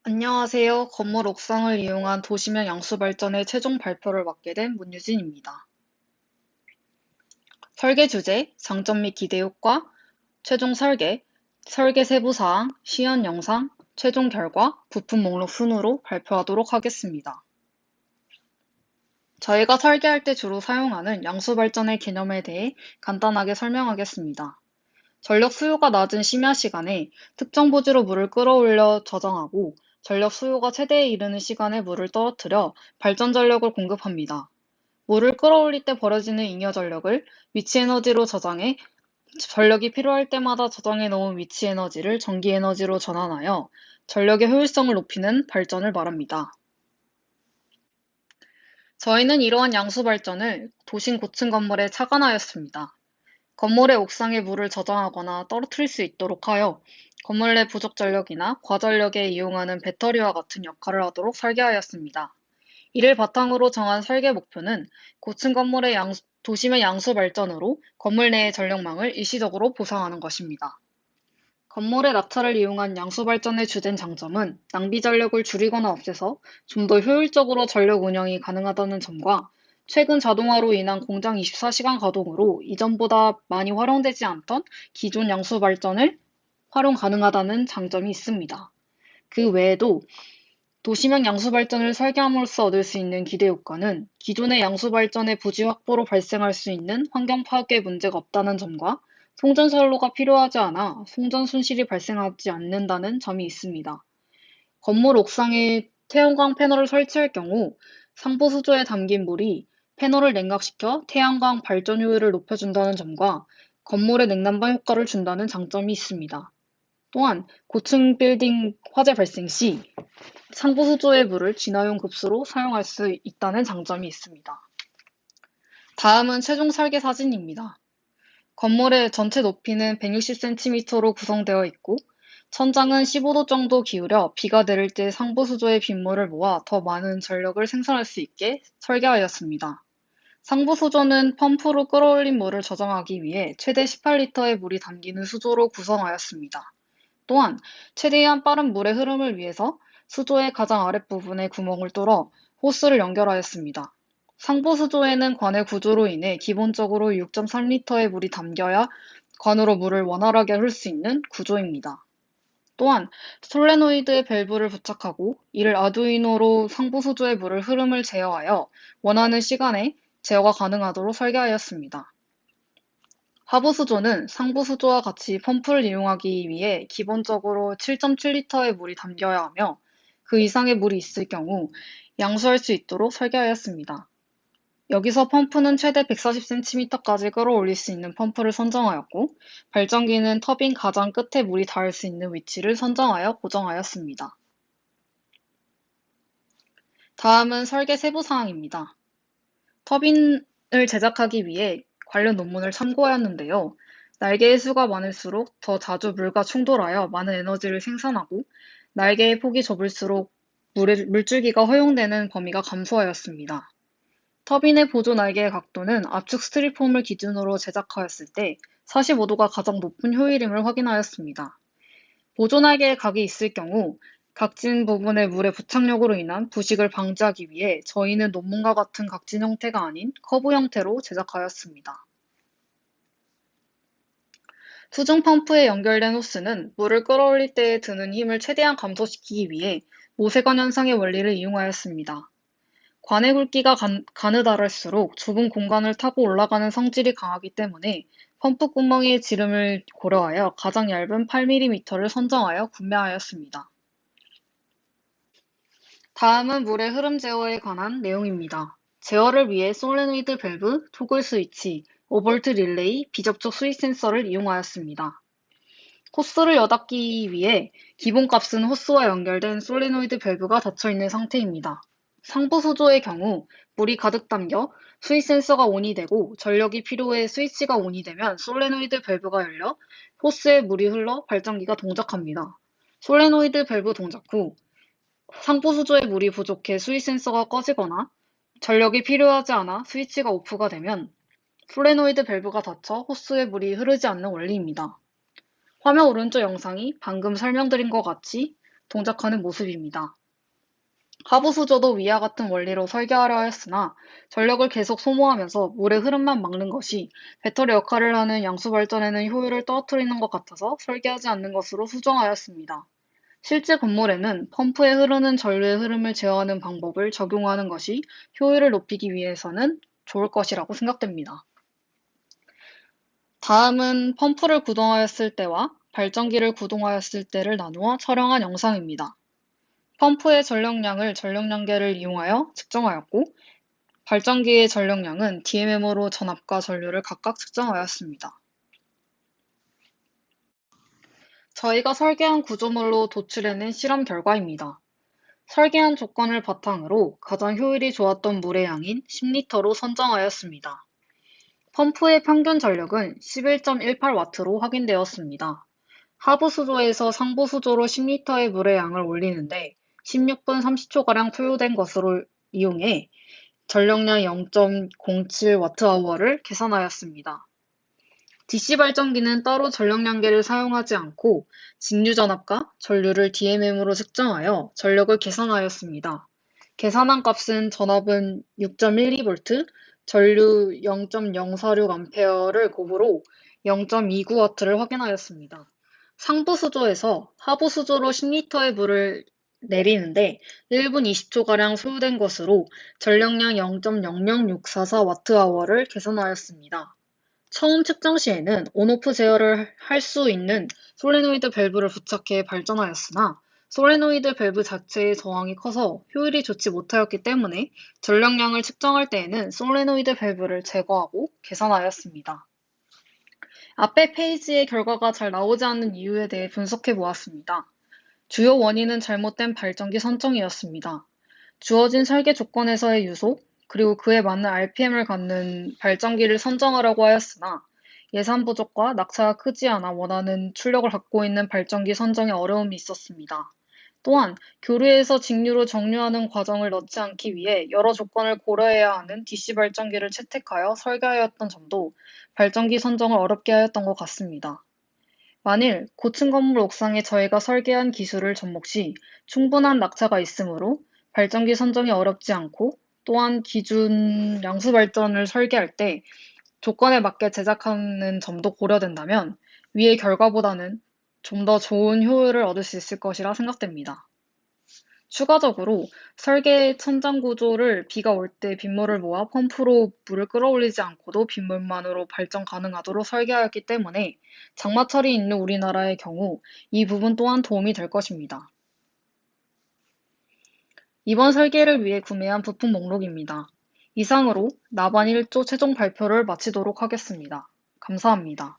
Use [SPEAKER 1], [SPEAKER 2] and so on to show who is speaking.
[SPEAKER 1] 안녕하세요. 건물 옥상을 이용한 도시명 양수 발전의 최종 발표를 맡게 된 문유진입니다. 설계 주제, 장점 및 기대 효과, 최종 설계, 설계 세부 사항, 시연 영상, 최종 결과, 부품 목록 순으로 발표하도록 하겠습니다. 저희가 설계할 때 주로 사용하는 양수 발전의 개념에 대해 간단하게 설명하겠습니다. 전력 수요가 낮은 심야 시간에 특정 부지로 물을 끌어올려 저장하고 전력 수요가 최대에 이르는 시간에 물을 떨어뜨려 발전 전력을 공급합니다. 물을 끌어올릴 때 벌어지는 잉여 전력을 위치 에너지로 저장해 전력이 필요할 때마다 저장해 놓은 위치 에너지를 전기 에너지로 전환하여 전력의 효율성을 높이는 발전을 말합니다. 저희는 이러한 양수 발전을 도심 고층 건물에 착안하였습니다. 건물의 옥상에 물을 저장하거나 떨어뜨릴 수 있도록 하여 건물 내 부족 전력이나 과전력에 이용하는 배터리와 같은 역할을 하도록 설계하였습니다. 이를 바탕으로 정한 설계 목표는 고층 건물의 도심의 양수 발전으로 건물 내의 전력망을 일시적으로 보상하는 것입니다. 건물의 낙차를 이용한 양수 발전의 주된 장점은 낭비 전력을 줄이거나 없애서 좀 더 효율적으로 전력 운영이 가능하다는 점과 최근 자동화로 인한 공장 24시간 가동으로 이전보다 많이 활용되지 않던 기존 양수 발전을 활용 가능하다는 장점이 있습니다. 그 외에도 도시명 양수 발전을 설계함으로써 얻을 수 있는 기대 효과는 기존의 양수 발전의 부지 확보로 발생할 수 있는 환경 파괴 문제가 없다는 점과 송전선로가 필요하지 않아 송전 손실이 발생하지 않는다는 점이 있습니다. 건물 옥상에 태양광 패널을 설치할 경우 상부 수조에 담긴 물이 패널을 냉각시켜 태양광 발전 효율을 높여준다는 점과 건물의 냉난방 효과를 준다는 장점이 있습니다. 또한 고층 빌딩 화재 발생 시 상부 수조의 물을 진화용 급수로 사용할 수 있다는 장점이 있습니다. 다음은 최종 설계 사진입니다. 건물의 전체 높이는 160cm로 구성되어 있고 천장은 15도 정도 기울여 비가 내릴 때 상부 수조의 빗물을 모아 더 많은 전력을 생산할 수 있게 설계하였습니다. 상부 수조는 펌프로 끌어올린 물을 저장하기 위해 최대 18리터의 물이 담기는 수조로 구성하였습니다. 또한 최대한 빠른 물의 흐름을 위해서 수조의 가장 아랫부분에 구멍을 뚫어 호스를 연결하였습니다. 상부 수조에는 관의 구조로 인해 기본적으로 6.3리터의 물이 담겨야 관으로 물을 원활하게 흐를 수 있는 구조입니다. 또한 솔레노이드의 밸브를 부착하고 이를 아두이노로 상부 수조의 물을 흐름을 제어하여 원하는 시간에 제어가 가능하도록 설계하였습니다. 하부 수조는 상부 수조와 같이 펌프를 이용하기 위해 기본적으로 7.7리터의 물이 담겨야 하며 그 이상의 물이 있을 경우 양수할 수 있도록 설계하였습니다. 여기서 펌프는 최대 140cm까지 끌어올릴 수 있는 펌프를 선정하였고 발전기는 터빈 가장 끝에 물이 닿을 수 있는 위치를 선정하여 고정하였습니다. 다음은 설계 세부 사항입니다. 터빈을 제작하기 위해 관련 논문을 참고하였는데요. 날개의 수가 많을수록 더 자주 물과 충돌하여 많은 에너지를 생산하고 날개의 폭이 좁을수록 물줄기가 허용되는 범위가 감소하였습니다. 터빈의 보조 날개의 각도는 압축 스티로폼을 기준으로 제작하였을 때 45도가 가장 높은 효율임을 확인하였습니다. 보조 날개의 각이 있을 경우 각진 부분의 물의 부착력으로 인한 부식을 방지하기 위해 저희는 논문과 같은 각진 형태가 아닌 커브 형태로 제작하였습니다. 수중 펌프에 연결된 호스는 물을 끌어올릴 때에 드는 힘을 최대한 감소시키기 위해 모세관 현상의 원리를 이용하였습니다. 관의 굵기가 가느다랄수록 좁은 공간을 타고 올라가는 성질이 강하기 때문에 펌프 구멍의 지름을 고려하여 가장 얇은 8mm를 선정하여 구매하였습니다. 다음은 물의 흐름 제어에 관한 내용입니다. 제어를 위해 솔레노이드 밸브, 토글 스위치, 5V 릴레이, 비접촉 스위치 센서를 이용하였습니다. 호스를 여닫기 위해 기본값은 호스와 연결된 솔레노이드 밸브가 닫혀있는 상태입니다. 상부 수조의 경우 물이 가득 담겨 스위치 센서가 온이 되고 전력이 필요해 스위치가 온이 되면 솔레노이드 밸브가 열려 호스에 물이 흘러 발전기가 동작합니다. 솔레노이드 밸브 동작 후 상부 수조에 물이 부족해 스위치 센서가 꺼지거나 전력이 필요하지 않아 스위치가 오프가 되면 솔레노이드 밸브가 닫혀 호스에 물이 흐르지 않는 원리입니다. 화면 오른쪽 영상이 방금 설명드린 것 같이 동작하는 모습입니다. 하부수조도 위와 같은 원리로 설계하려 했으나 전력을 계속 소모하면서 물의 흐름만 막는 것이 배터리 역할을 하는 양수발전에는 효율을 떨어뜨리는 것 같아서 설계하지 않는 것으로 수정하였습니다. 실제 건물에는 펌프에 흐르는 전류의 흐름을 제어하는 방법을 적용하는 것이 효율을 높이기 위해서는 좋을 것이라고 생각됩니다. 다음은 펌프를 구동하였을 때와 발전기를 구동하였을 때를 나누어 촬영한 영상입니다. 펌프의 전력량을 전력량계를 이용하여 측정하였고, 발전기의 전력량은 DMM으로 전압과 전류를 각각 측정하였습니다. 저희가 설계한 구조물로 도출해낸 실험 결과입니다. 설계한 조건을 바탕으로 가장 효율이 좋았던 물의 양인 10리터로 선정하였습니다. 펌프의 평균 전력은 11.18W로 확인되었습니다. 하부 수조에서 상부 수조로 10리터의 물의 양을 올리는데 16분 30초가량 소요된 것으로 이용해 전력량 0.07Wh를 계산하였습니다. DC 발전기는 따로 전력량계를 사용하지 않고 직류전압과 전류를 DMM으로 측정하여 전력을 계산하였습니다. 계산한 값은 전압은 6.12V, 전류 0.046A를 곱으로 0.29W를 확인하였습니다. 상부 수조에서 하부 수조로 10리터의 물을 내리는데 1분 20초가량 소요된 것으로 전력량 0.00644Wh를 계산하였습니다. 처음 측정 시에는 온오프 제어를 할 수 있는 솔레노이드 밸브를 부착해 발전하였으나 솔레노이드 밸브 자체의 저항이 커서 효율이 좋지 못하였기 때문에 전력량을 측정할 때에는 솔레노이드 밸브를 제거하고 계산하였습니다. 앞의 페이지의 결과가 잘 나오지 않는 이유에 대해 분석해 보았습니다. 주요 원인은 잘못된 발전기 선정이었습니다. 주어진 설계 조건에서의 유소, 그리고 그에 맞는 RPM을 갖는 발전기를 선정하라고 하였으나 예산 부족과 낙차가 크지 않아 원하는 출력을 갖고 있는 발전기 선정에 어려움이 있었습니다. 또한 교류에서 직류로 정류하는 과정을 넣지 않기 위해 여러 조건을 고려해야 하는 DC 발전기를 채택하여 설계하였던 점도 발전기 선정을 어렵게 하였던 것 같습니다. 만일 고층 건물 옥상에 저희가 설계한 기술을 접목 시 충분한 낙차가 있으므로 발전기 선정이 어렵지 않고 또한 기준 양수 발전을 설계할 때 조건에 맞게 제작하는 점도 고려된다면 위의 결과보다는 좀 더 좋은 효율을 얻을 수 있을 것이라 생각됩니다. 추가적으로 설계 천장 구조를 비가 올 때 빗물을 모아 펌프로 물을 끌어올리지 않고도 빗물만으로 발전 가능하도록 설계하였기 때문에 장마철이 있는 우리나라의 경우 이 부분 또한 도움이 될 것입니다. 이번 설계를 위해 구매한 부품 목록입니다. 이상으로 나반 1조 최종 발표를 마치도록 하겠습니다. 감사합니다.